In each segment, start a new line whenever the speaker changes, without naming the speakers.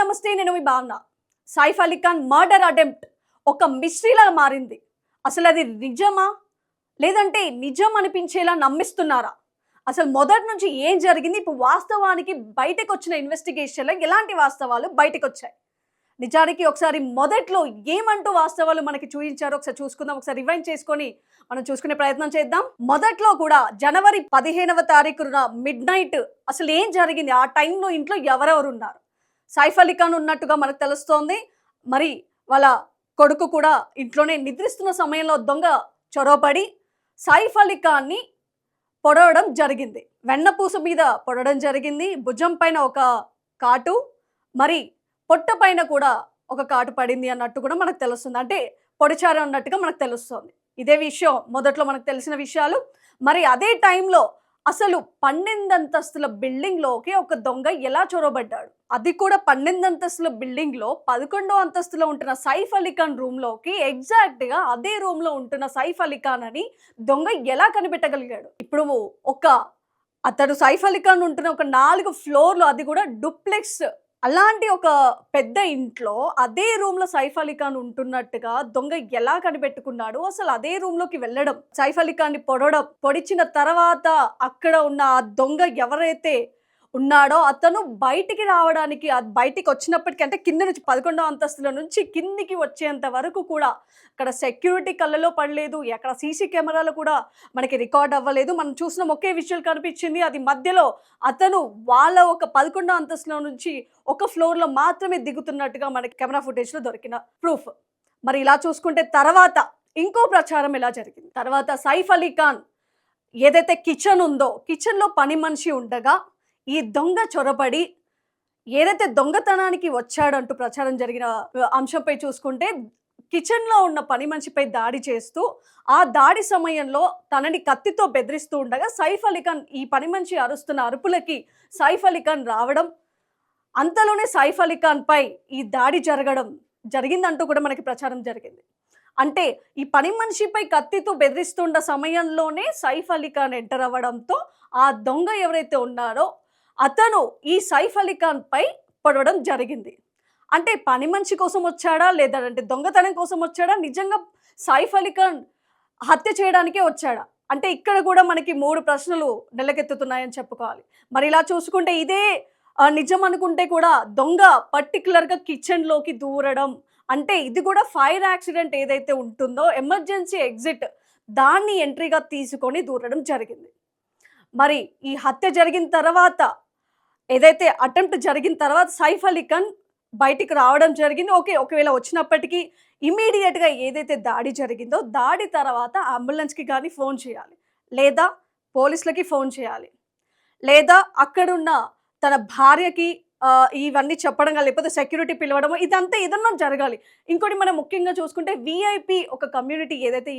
నమస్తే, నేను మీ భావన. సైఫ్ అలీ ఖాన్ మర్డర్ అటెంప్ట్ ఒక మిస్టరీలాగా మారింది. అసలు అది నిజమా? లేదంటే నిజం అనిపించేలా నమ్మిస్తున్నారా? అసలు మొదటి నుంచి ఏం జరిగింది? ఇప్పుడు వాస్తవానికి బయటకొచ్చిన ఇన్వెస్టిగేషన్‌లో ఎలాంటి వాస్తవాలు బయటకొచ్చాయి? నిజానికి ఒకసారి మొదట్లో ఏమంటూ వాస్తవాలు మనకి చూయించారో ఒకసారి చూసుకుందాం. ఒకసారి రివైండ్ చేసుకొని మనం చూసుకునే ప్రయత్నం చేద్దాం. మొదట్లో కూడా జనవరి 15వ తారీఖున మిడ్‌నైట్ అసలు ఏం జరిగింది? ఆ టైంలో ఇంట్లో ఎవరెవరు ఉన్నారు? సైఫ్ అలీ ఖాన్ ఉన్నట్టుగా మనకు తెలుస్తోంది. మరి వాళ్ళ కొడుకు కూడా ఇంట్లోనే నిద్రిస్తున్న సమయంలో దొంగ చొరవపడి సైఫ్ అలీ ఖాన్ని పొడవడం జరిగింది. వెన్నపూస మీద పొడవడం జరిగింది. భుజం పైన ఒక కాటు, మరి పొట్ట పైన కూడా ఒక కాటు పడింది అన్నట్టు కూడా మనకు తెలుస్తుంది. అంటే పొడిచారు అన్నట్టుగా మనకు తెలుస్తుంది. ఇదే విషయం మొదట్లో మనకు తెలిసిన విషయాలు. మరి అదే టైంలో అసలు 12 అంతస్తుల బిల్డింగ్‌లోకి ఒక దొంగ ఎలా చొరవబడ్డాడు? అది కూడా 12 అంతస్తుల బిల్డింగ్‌లో 11వ అంతస్తులో ఉంటున్న సైఫ్ అలీ ఖాన్ రూమ్‌లోకి ఎగ్జాక్ట్‌గా అదే రూమ్‌లో ఉంటున్న సైఫ్ అలీ ఖాన్ అని దొంగ ఎలా కనిపెట్టగలిగాడు? ఇప్పుడు అతడు సైఫ్ అలీ ఖాన్ ఉంటున్న ఒక 4 ఫ్లోర్‌లు, అది కూడా డూప్లెక్స్, అలాంటి ఒక పెద్ద ఇంట్లో అదే రూమ్‌లో సైఫ్ అలీ ఖాన్ ఉంటున్నట్టుగా దొంగ ఎలా కనిపెట్టుకున్నాడు? అసలు అదే రూమ్‌లోకి వెళ్ళడం, సైఫ్ అలీ ఖాన్‌ని పొడవడం, పొడిచిన తర్వాత అక్కడ ఉన్న ఆ దొంగ ఎవరైతే ఉన్నాడో అతను బయటికి రావడానికి, బయటికి వచ్చినప్పటికీ అంటే కింద నుంచి 11వ అంతస్తుల నుంచి కిందికి వచ్చేంత వరకు కూడా అక్కడ సెక్యూరిటీ కళ్ళలో పడలేదు. ఎక్కడ సీసీ కెమెరాలు కూడా మనకి రికార్డ్ అవ్వలేదు. మనం చూసిన ఒకే విజువల్ కనిపించింది. అది మధ్యలో అతను వాళ్ళ ఒక 11వ అంతస్తులో నుంచి ఒక ఫ్లోర్‌లో మాత్రమే దిగుతున్నట్టుగా మనకి కెమెరా ఫుటేజ్‌లో దొరికిన ప్రూఫ్. మరి ఇలా చూసుకుంటే తర్వాత ఇంకో ప్రచారం ఎలా జరిగింది? తర్వాత సైఫ్ అలీ ఖాన్ ఏదైతే కిచెన్ ఉందో, కిచెన్‌లో పని మనిషి ఉండగా ఈ దొంగ చొరబడి ఏదైతే దొంగతనానికి వచ్చాడంటూ ప్రచారం జరిగిన అంశంపై చూసుకుంటే, కిచెన్‌లో ఉన్న పని మనిషిపై దాడి చేస్తూ, ఆ దాడి సమయంలో తనని కత్తితో బెదిరిస్తూ ఉండగా సైఫ్ అలీ ఖాన్, ఈ పని మనిషి అరుస్తున్న అరుపులకి సైఫ్ అలీ ఖాన్ రావడం, అంతలోనే సైఫ్ అలీ ఖాన్‌పై ఈ దాడి జరిగిందంటూ కూడా మనకి ప్రచారం జరిగింది. అంటే ఈ పని మనిషిపై కత్తితో బెదిరిస్తున్న సమయంలోనే సైఫ్ అలీ ఖాన్ ఎంటర్ అవ్వడంతో ఆ దొంగ ఎవరైతే ఉన్నారో అతను ఈ సైఫ్ అలీ ఖాన్‌పై పొడవడం జరిగింది. అంటే పని మనిషి కోసం వచ్చాడా? లేదంటే దొంగతనం కోసం వచ్చాడా? నిజంగా సైఫ్ అలీ ఖాన్ హత్య చేయడానికే వచ్చాడా? అంటే ఇక్కడ కూడా మనకి 3 ప్రశ్నలు నెలకెత్తుతున్నాయని చెప్పుకోవాలి. మరి ఇలా చూసుకుంటే ఇదే నిజం అనుకుంటే కూడా దొంగ పర్టిక్యులర్‌గా కిచెన్‌లోకి దూరడం, అంటే ఇది కూడా ఫైర్ యాక్సిడెంట్ ఏదైతే ఉంటుందో ఎమర్జెన్సీ ఎగ్జిట్, దాన్ని ఎంట్రీగా తీసుకొని దూరడం జరిగింది. మరి ఈ హత్య జరిగిన తర్వాత, ఏదైతే అటెంప్ట్ జరిగిన తర్వాత సైఫ్ అలీ ఖాన్ బయటికి రావడం జరిగింది. ఓకే. ఒకవేళ వచ్చినప్పటికీ ఇమ్మీడియేట్‌గా ఏదైతే దాడి జరిగిందో, దాడి తర్వాత అంబులెన్స్‌కి గాని ఫోన్ చేయాలి. లేదా పోలీసులకి ఫోన్ చేయాలి. లేదా అక్కడున్న తన భార్యకి ఇవన్నీ చెప్పడం గాని, లేకపోతే సెక్యూరిటీ పిలవడమో, ఇదంతా ఏదన్నా జరగాలి. ఇంకోటి మనం ముఖ్యంగా చూసుకుంటే వీఐపీ ఒక కమ్యూనిటీ ఏదైతే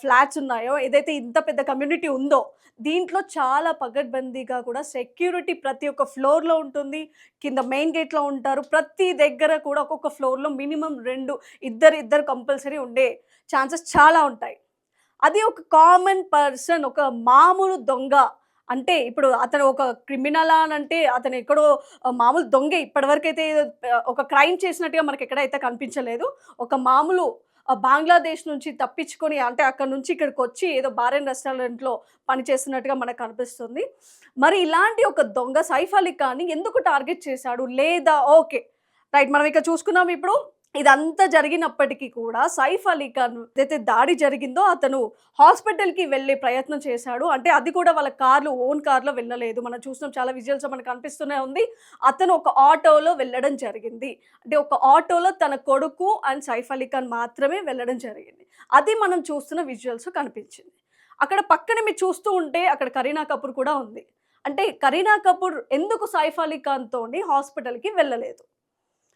ఫ్లాట్స్ ఉన్నాయో, ఏదైతే ఇంత పెద్ద కమ్యూనిటీ ఉందో, దీంట్లో చాలా పకడ్బందీగా కూడా సెక్యూరిటీ ప్రతి ఒక్క ఫ్లోర్‌లో ఉంటుంది. కింద మెయిన్ గేట్‌లో ఉంటారు. ప్రతి దగ్గర కూడా ఒక్కొక్క ఫ్లోర్‌లో మినిమమ్ 2, ఇద్దరు కంపల్సరీ ఉండే ఛాన్సెస్ చాలా ఉంటాయి. అది ఒక కామన్ పర్సన్, ఒక మామూలు దొంగ అంటే ఇప్పుడు అతను ఒక క్రిమినలా అనంటే అతను ఎక్కడో మామూలు దొంగే. ఇప్పటివరకైతే ఒక క్రైమ్ చేసినట్టుగా మనకెక్కడైతే కనిపించలేదు. ఒక మామూలు బంగ్లాదేశ్ నుంచి తప్పించుకొని, అంటే అక్కడి నుంచి ఇక్కడికొచ్చి ఏదో బార్ అండ్ రెస్టారెంట్‌లో పనిచేస్తున్నట్టుగా మనకు కనిపిస్తుంది. మరి ఇలాంటి ఒక దొంగ సైఫ్ అలీ ఖాన్‌ని ఎందుకు టార్గెట్ చేశాడు? లేదా ఓకే. రైట్, మనం ఇక్కడ చూసుకున్నాం ఇప్పుడు. ఇదంతా జరిగినప్పటికీ కూడా సైఫ్ అలీ ఖాన్ ఏదైతే దాడి జరిగిందో అతను హాస్పిటల్‌కి వెళ్ళే ప్రయత్నం చేశాడు. అంటే అది కూడా వాళ్ళ ఓన్ కార్‌లో వెళ్ళలేదు. మనం చూసినాం, చాలా విజువల్స్ మనకు కనిపిస్తూనే ఉంది. అతను ఒక ఆటోలో వెళ్ళడం జరిగింది. అంటే ఒక ఆటోలో తన కొడుకు అండ్ సైఫ్ అలీ ఖాన్ మాత్రమే వెళ్ళడం జరిగింది. అది మనం చూస్తున్న విజువల్స్ కనిపించింది. అక్కడ పక్కన మీరు చూస్తూ ఉంటే అక్కడ కరీనా కపూర్ కూడా ఉంది. అంటే కరీనా కపూర్ ఎందుకు సైఫ్ అలీ ఖాన్‌తోని హాస్పిటల్‌కి వెళ్ళలేదు?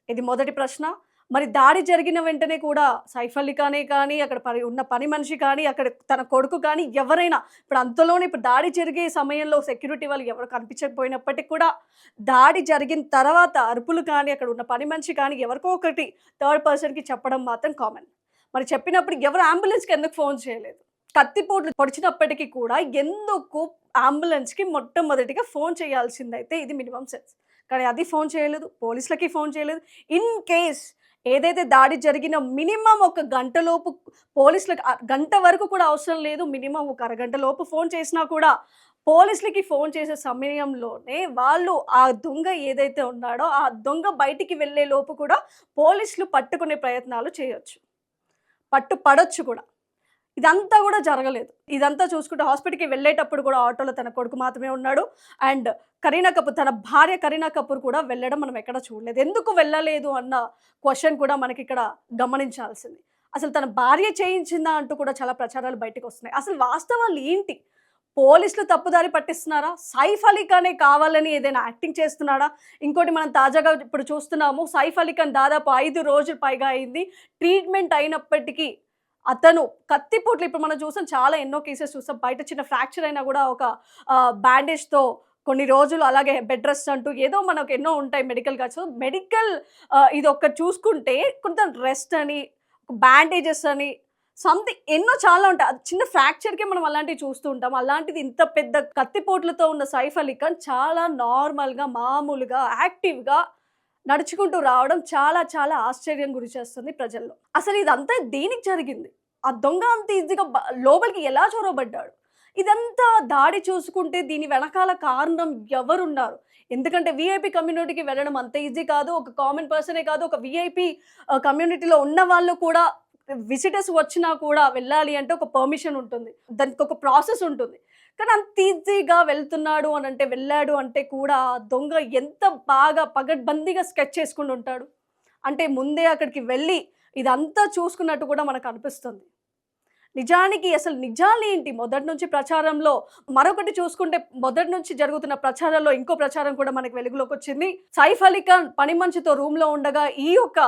ఇది మొదటి ప్రశ్న. మరి దాడి జరిగిన వెంటనే కూడా సైఫ్ అలీ ఖానే కానీ, అక్కడ ఉన్న పని మనిషి కానీ, అక్కడ తన కొడుకు కానీ ఎవరైనా, ఇప్పుడు దాడి జరిగే సమయంలో సెక్యూరిటీ వాళ్ళు ఎవరు కనిపించకపోయినప్పటికి కూడా, దాడి జరిగిన తర్వాత అరుపులు కానీ, అక్కడ ఉన్న పని మనిషి కానీ ఎవరికో ఒకటి థర్డ్ పర్సన్‌కి చెప్పడం మాత్రం కామన్. మరి చెప్పినప్పుడు ఎవరు అంబులెన్స్‌కి ఎందుకు ఫోన్ చేయలేదు? కత్తిపోట్లు పొడిచినప్పటికీ కూడా ఎందుకు అంబులెన్స్‌కి మొట్టమొదటిగా ఫోన్ చేయాల్సిందైతే ఇది మినిమమ్ సెన్స్. కానీ అది ఫోన్ చేయలేదు, పోలీసులకి ఫోన్ చేయలేదు. ఇన్ కేస్ ఏదైతే దాడి జరిగిన మినిమమ్ ఒక గంటలోపు పోలీసులకు గంట వరకు కూడా అవసరం లేదు. మినిమమ్ ఒక అరగంట లోపు ఫోన్ చేసినా కూడా పోలీసులకి ఫోన్ చేసే సమయంలోనే వాళ్ళు ఆ దొంగ ఏదైతే ఉన్నాడో ఆ దొంగ బయటికి వెళ్ళే లోపు కూడా పోలీసులు పట్టుకునే ప్రయత్నాలు చేయొచ్చు. పడొచ్చు కూడా. ఇదంతా కూడా జరగలేదు. ఇదంతా చూసుకుంటే హాస్పిటల్‌కి వెళ్ళేటప్పుడు కూడా ఆటోలో తన కొడుకు మాత్రమే ఉన్నాడు. అండ్ కరీనా కపూర్ తన భార్య కరీనా కపూర్ కూడా వెళ్ళడం మనం ఎక్కడ చూడలేదు. ఎందుకు వెళ్ళలేదు అన్న క్వెషన్ కూడా మనకిక్కడ గమనించాల్సింది. అసలు తన భార్య చేయించిందా అంటూ కూడా చాలా ప్రచారాలు బయటకొస్తున్నాయి. అసలు వాస్తవాలు ఏంటి? పోలీసులు తప్పుదారి పట్టిస్తున్నారా? సైఫ్ అలీ ఖానే కావాలని ఏదైనా యాక్టింగ్ చేస్తున్నాడా? ఇంకోటి మనం తాజాగా ఇప్పుడు చూస్తున్నాము. సైఫ్ అలీ ఖాన్ దాదాపు 5 రోజులు పైగా అయింది. ట్రీట్మెంట్ అయినప్పటికీ అతను కత్తిపోట్లు ఇప్పుడు మనం చూసాం, చాలా ఎన్నో కేసెస్ చూసాం. బయట చిన్న ఫ్రాక్చర్ అయినా కూడా ఒక బ్యాండేజ్‌తో కొన్ని రోజులు, అలాగే బెడ్ రెస్ట్ అంటూ ఏదో మనకు ఎన్నో ఉంటాయి మెడికల్‌గా. సో, మెడికల్ ఇది ఒక్కటి చూసుకుంటే కొంత రెస్ట్ అని, బ్యాండేజెస్ అని, సంథింగ్ ఎన్నో చాలా ఉంటాయి. అది చిన్న ఫ్రాక్చర్‌కే మనం అలాంటివి చూస్తూ ఉంటాం. అలాంటిది ఇంత పెద్ద కత్తిపోట్లతో ఉన్న సైఫ్ అలీ ఖాన్ చాలా నార్మల్‌గా, మామూలుగా, యాక్టివ్‌గా నడుచుకుంటూ రావడం చాలా చాలా ఆశ్చర్యం గురి చేస్తుంది ప్రజల్లో. అసలు ఇదంతా దేనికి జరిగింది? ఆ దొంగ అంత ఈజీగా లోపలికి ఎలా చొరబడ్డాడు? ఇదంతా దాడి చూసుకుంటే దీని వెనకాల కారణం ఎవరున్నారు? ఎందుకంటే వీఐపీ కమ్యూనిటీకి వెళ్ళడం అంత ఈజీ కాదు. ఒక కామన్ పర్సనే కాదు, ఒక వీఐపీ కమ్యూనిటీలో ఉన్న వాళ్ళు కూడా విజిటర్స్ వచ్చినా కూడా వెళ్ళాలి అంటే ఒక పర్మిషన్ ఉంటుంది. దానికి ఒక ప్రాసెస్ ఉంటుంది. కానీ అంత ఈజీగా వెళ్తున్నాడు అనంటే, వెళ్ళాడు అంటే కూడా దొంగ ఎంత బాగా పగడ్బందీగా స్కెచ్ చేసుకొని ఉంటాడు. అంటే ముందే అక్కడికి వెళ్ళి ఇదంతా చూసుకున్నట్టు కూడా మనకు అనిపిస్తుంది. నిజానికి అసలు నిజాలేంటి? మొదటి నుంచి ప్రచారంలో మరొకటి చూసుకుంటే, మొదటి నుంచి జరుగుతున్న ప్రచారంలో ఇంకో ప్రచారం కూడా మనకు వెలుగులోకి వచ్చింది. సైఫ్ అలీ ఖాన్ పని మనిషితో రూమ్‌లో ఉండగా ఈ యొక్క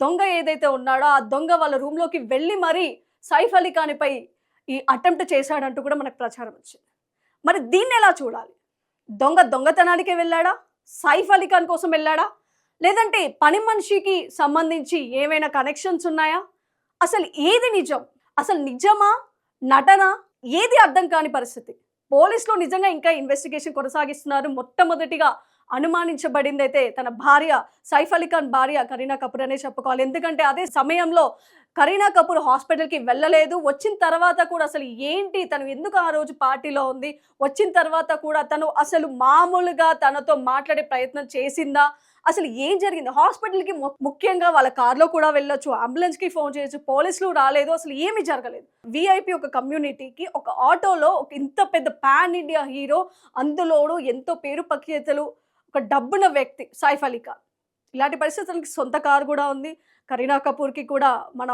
దొంగ ఏదైతే ఉన్నాడో ఆ దొంగ వాళ్ళ రూమ్‌లోకి వెళ్ళి మరీ సైఫ్ అలీ ఖాన్‌పై ఈ అటెంప్ట్ చేశాడంటూ కూడా మనకు ప్రచారం వచ్చింది. మరి దీన్నెలా చూడాలి? దొంగతనానికే వెళ్ళాడా? సైఫ్ అలీ ఖాన్ కోసం వెళ్ళాడా? లేదంటే పని మనిషికి సంబంధించి ఏమైనా కనెక్షన్స్ ఉన్నాయా? అసలు ఏది నిజం? అసలు నిజమా? నటనా? ఏది అర్థం కాని పరిస్థితి. పోలీసులు నిజంగా ఇంకా ఇన్వెస్టిగేషన్ కొనసాగిస్తున్నారు. మొట్టమొదటిగా అనుమానించబడిందైతే తన భార్య, సైఫ్ అలీ ఖాన్ భార్య కరీనా కపూర్ అనే చెప్పుకోవాలి. ఎందుకంటే అదే సమయంలో కరీనా కపూర్ హాస్పిటల్‌కి వెళ్ళలేదు. వచ్చిన తర్వాత కూడా అసలు ఏంటి, తను ఎందుకు ఆ రోజు పార్టీలో ఉంది? వచ్చిన తర్వాత కూడా తను అసలు మామూలుగా తనతో మాట్లాడే ప్రయత్నం చేసిందా? అసలు ఏం జరిగింది? హాస్పిటల్‌కి ముఖ్యంగా వాళ్ళ కార్‌లో కూడా వెళ్ళొచ్చు. అంబులెన్స్‌కి ఫోన్ చేయొచ్చు. పోలీసులు రాలేదు. అసలు ఏమీ జరగలేదు. వీఐపీ ఒక కమ్యూనిటీకి ఒక ఆటోలో ఒక ఇంత పెద్ద పాన్ ఇండియా హీరో, అందులోనూ ఎంతో పేరు ప్రఖ్యాతులు, ఒక డబ్బున్న వ్యక్తి సైఫ్ అలీ ఖాన్. ఇలాంటి పరిస్థితులకి సొంత కారు కూడా ఉంది. కరీనా కపూర్‌కి కూడా మన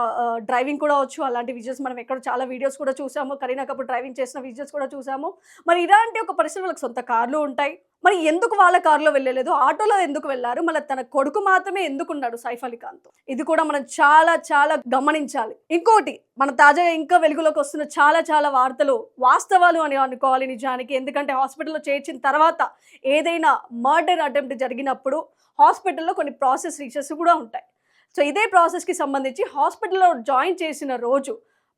డ్రైవింగ్ కూడా వచ్చు. అలాంటి విజువల్స్ మనం ఎక్కడ చాలా వీడియోస్ కూడా చూసాము. కరీనా కపూర్ డ్రైవింగ్ చేసిన విజువల్స్ కూడా చూసాము. మరి ఇలాంటి ఒక పరిస్థితి, వాళ్ళకి సొంత కార్లు ఉంటాయి. మరి ఎందుకు వాళ్ళ కారులో వెళ్ళలేదు? ఆటోలో ఎందుకు వెళ్లారు? మళ్ళీ తన కొడుకు మాత్రమే ఎందుకున్నాడు సైఫ్ అలీ ఖాన్‌తో? ఇది కూడా మనం చాలా చాలా గమనించాలి. ఇంకోటి, మన తాజాగా ఇంకా వెలుగులోకి వస్తున్న చాలా చాలా వార్తలు వాస్తవాలు అని అనుకోవాలి నిజానికి. ఎందుకంటే హాస్పిటల్‌లో చేర్చిన తర్వాత ఏదైనా మర్డర్ అటెంప్ట్ జరిగినప్పుడు హాస్పిటల్‌లో కొన్ని ప్రాసెస్ రీచెస్ కూడా ఉంటాయి. సో, ఇదే ప్రాసెస్‌కి సంబంధించి హాస్పిటల్‌లో జాయిన్ చేసిన రోజు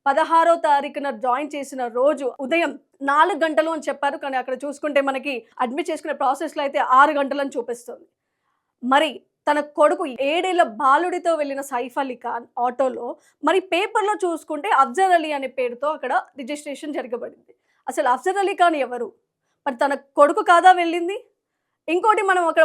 16వ తారీఖున జాయిన్ చేసిన రోజు ఉదయం 4 గంటలు అని చెప్పారు. కానీ అక్కడ చూసుకుంటే మనకి అడ్మిట్ చేసుకునే ప్రాసెస్‌లో అయితే 6 గంటలని చూపిస్తుంది. మరి తన కొడుకు 7 ఏళ్ల బాలుడితో వెళ్ళిన సైఫ్ అలీ ఖాన్ ఆటోలో మరి పేపర్‌లో చూసుకుంటే అఫ్జల్ అలీ అనే పేరుతో అక్కడ రిజిస్ట్రేషన్ జరగబడింది. అసలు అఫ్జల్ అలీ ఖాన్ ఎవరు? మరి తన కొడుకు కాదా వెళ్ళింది? ఇంకోటి, మనం అక్కడ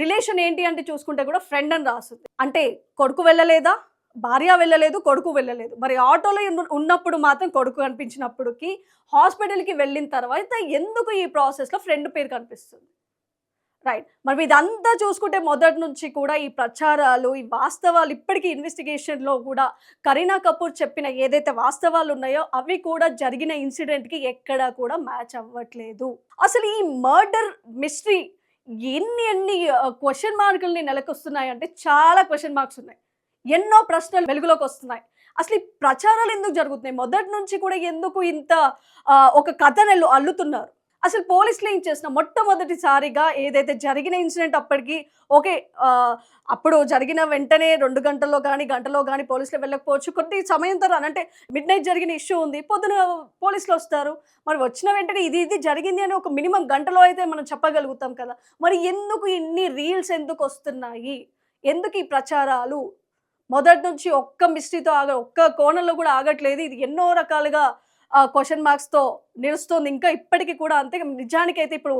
రిలేషన్ ఏంటి అంటే చూసుకుంటే కూడా ఫ్రెండ్ అని రాస్తుంది. అంటే కొడుకు వెళ్ళలేదా? భార్య వెళ్ళలేదు, కొడుకు వెళ్ళలేదు. మరి ఆటోలో ఉన్నప్పుడు మాత్రం కొడుకు కనిపించినప్పటికి హాస్పిటల్‌కి వెళ్ళిన తర్వాత ఎందుకు ఈ ప్రాసెస్‌లో ఫ్రెండ్ పేరు కనిపిస్తుంది? రైట్. మరి ఇదంతా చూసుకుంటే మొదటి నుంచి కూడా ఈ ప్రచారాలు, ఈ వాస్తవాలు ఇప్పటికీ ఇన్వెస్టిగేషన్‌లో కూడా కరీనా కపూర్ చెప్పిన ఏదైతే వాస్తవాలు ఉన్నాయో అవి కూడా జరిగిన ఇన్సిడెంట్‌కి ఎక్కడా కూడా మ్యాచ్ అవ్వట్లేదు. అసలు ఈ మర్డర్ మిస్టరీ ఎన్ని క్వెషన్ మార్కుల్ని నెలకొస్తున్నాయంటే చాలా క్వెషన్ మార్క్స్ ఉన్నాయి. ఎన్నో ప్రశ్నలు వెలుగులోకి వస్తున్నాయి. అసలు ఈ ప్రచారాలు ఎందుకు జరుగుతున్నాయి? మొదటి నుంచి కూడా ఎందుకు ఇంత ఒక కథను అల్లుతున్నారు? అసలు పోలీసులు ఏం చేస్తున్నా మొట్టమొదటిసారిగా ఏదైతే జరిగిన ఇన్సిడెంట్ అప్పటికి ఓకే. అప్పుడు జరిగిన వెంటనే 2 గంటల్లో గానీ, గంటలో గానీ పోలీసులు వెళ్ళకపోవచ్చు. కొద్ది సమయం తర్వాత అంటే మిడ్‌నైట్ జరిగిన ఇష్యూ ఉంది. పొద్దున పోలీసులొస్తారు. మరి వచ్చిన వెంటనే ఇది జరిగింది అని ఒక మినిమమ్ గంటలో అయితే మనం చెప్పగలుగుతాం కదా! మరి ఎందుకు ఇన్ని రీల్స్ ఎందుకొస్తున్నాయి? ఎందుకు ఈ ప్రచారాలు? మొదటి నుంచి ఒక్క మిస్టరీతో ఒక్క కోణంలో కూడా ఆగట్లేదు. ఇది ఎన్నో రకాలుగా క్వెషన్ మార్క్స్‌తో నిలుస్తోంది. ఇంకా ఇప్పటికి కూడా అంతే. నిజానికైతే ఇప్పుడు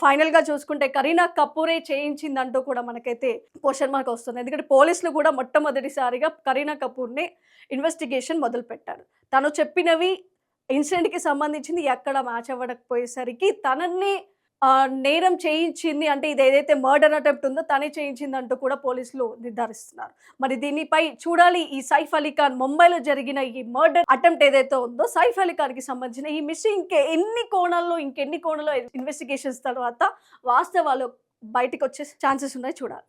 ఫైనల్‌గా చూసుకుంటే కరీనా కపూరే చేయించిందంటూ కూడా మనకైతే క్వెషన్ మార్క్ వస్తుంది. ఎందుకంటే పోలీసులు కూడా మొట్టమొదటిసారిగా కరీనా కపూర్‌ని ఇన్వెస్టిగేషన్ మొదలుపెట్టారు. తను చెప్పినవి ఇన్సిడెంట్‌కి సంబంధించింది ఎక్కడ మ్యాచ్ అవ్వకపోయేసరికి తనని నేరం చేయించింది అంటే ఇదేదైతే మర్డర్ అటెంప్ట్ ఉందో తనే చేయించిందంటూ కూడా పోలీసులు నిర్ధారిస్తున్నారు. మరి దీనిపై చూడాలి ఈ సైఫ్ అలీ ఖాన్ ముంబైలో జరిగిన ఈ మర్డర్ అటెంప్ట్ ఏదైతే ఉందో సైఫ్ అలీ ఖాన్‌కి సంబంధించిన ఈ మిస్టరీ ఇంకెన్ని కోణాల్లో ఇన్వెస్టిగేషన్స్ తర్వాత వాస్తవాలు బయటికొచ్చే ఛాన్సెస్ ఉన్నాయి చూడాలి.